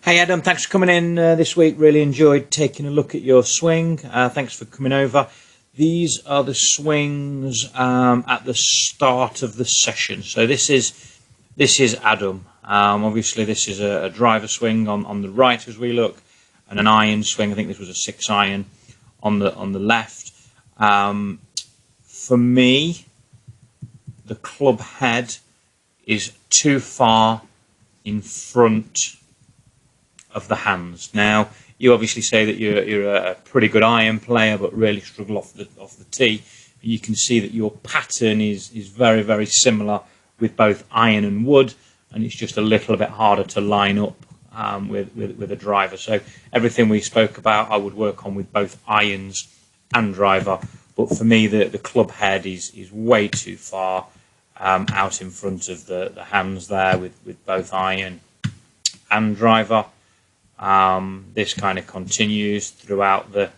Hey Adam, thanks for coming in this week. Really enjoyed taking a look at your swing. Thanks for coming over. These are the swings at the start of the session. So this is Adam. Obviously this is a driver swing on the right as we look, and an iron swing. I think this was a 6 iron on the left. For me, the club head is too far in front of the hands. Now, you obviously say that you're a pretty good iron player, but really struggle off the tee. You can see that your pattern is very, very similar with both iron and wood, and it's just a little bit harder to line up with a driver. So everything we spoke about, I would work on with both irons and driver. But for me, the club head is way too far out in front of the hands there with both iron and driver. This kind of continues throughout the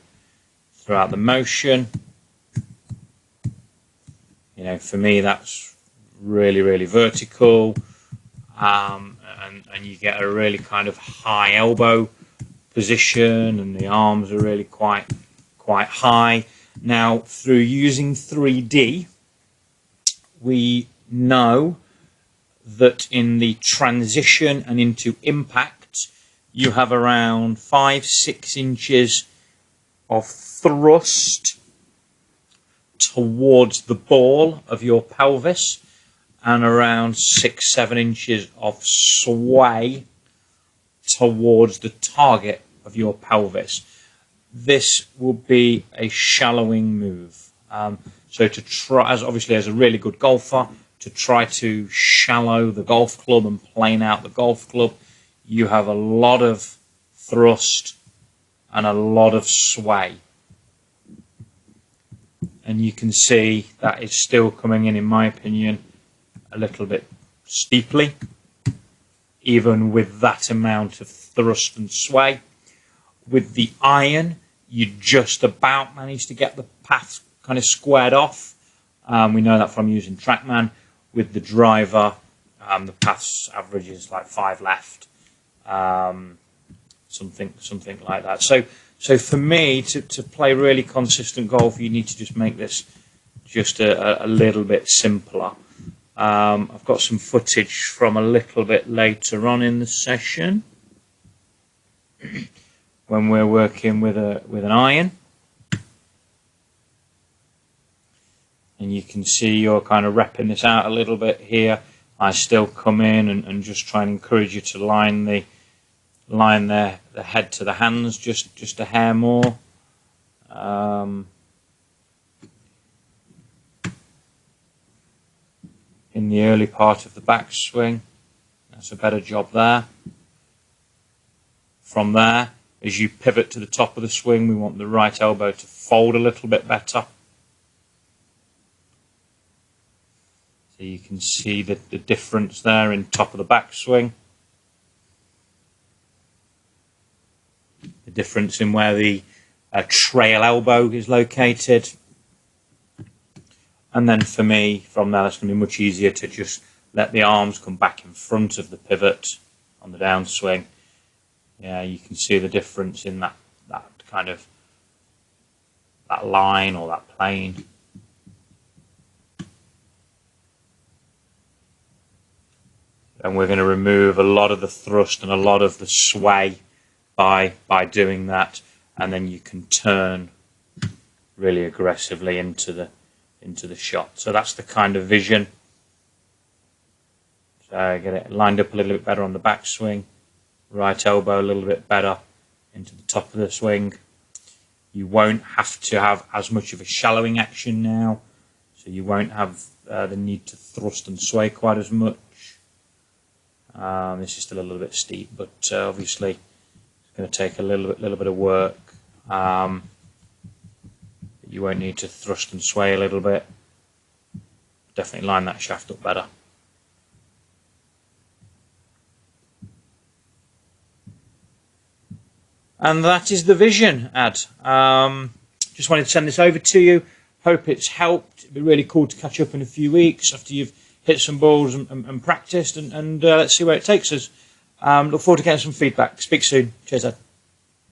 motion. You know, for me, that's really, really vertical, and you get a really kind of high elbow position, and the arms are really quite high. Now, through using 3D, we know that in the transition and into impact, you have around 5-6 inches of thrust towards the ball of your pelvis, and around 6-7 inches of sway towards the target of your pelvis. This will be a shallowing move. So to try, obviously as a really good golfer, to try to shallow the golf club and plane out the golf club, you have a lot of thrust and a lot of sway. And you can see that is still coming in my opinion, a little bit steeply, even with that amount of thrust and sway. With the iron, you just about manage to get the path kind of squared off. We know that from using TrackMan. With the driver, the path's average is like 5 left. Something like that. So for me, to play really consistent golf, you need to just make this just a little bit simpler. I've got some footage from a little bit later on in the session when we're working with an iron, and you can see you're kind of repping this out a little bit here. I still come in and just try and encourage you to line the head to the hands just a hair more. In the early part of the backswing, that's a better job there. From there, as you pivot to the top of the swing, we want the right elbow to fold a little bit better. So you can see the difference there in top of the backswing. The difference in where the trail elbow is located. And then for me, from there, it's going to be much easier to just let the arms come back in front of the pivot on the downswing. Yeah, you can see the difference in that kind of that line or that plane. And we're going to remove a lot of the thrust and a lot of the sway by doing that, and then you can turn really aggressively into the shot. So that's the kind of vision. So get it lined up a little bit better on the backswing, right elbow a little bit better into the top of the swing. You won't have to have as much of a shallowing action now, so you won't have the need to thrust and sway quite as much. This is still a little bit steep, but obviously it's going to take a little bit of work. You won't need to thrust and sway a little bit. Definitely line that shaft up better. And that is the vision, Ad. Just wanted to send this over to you. Hope it's helped. It'd be really cool to catch up in a few weeks after you've hit some balls and practiced, and let's see where it takes us. Look forward to getting some feedback. Speak soon. Cheers, Ed.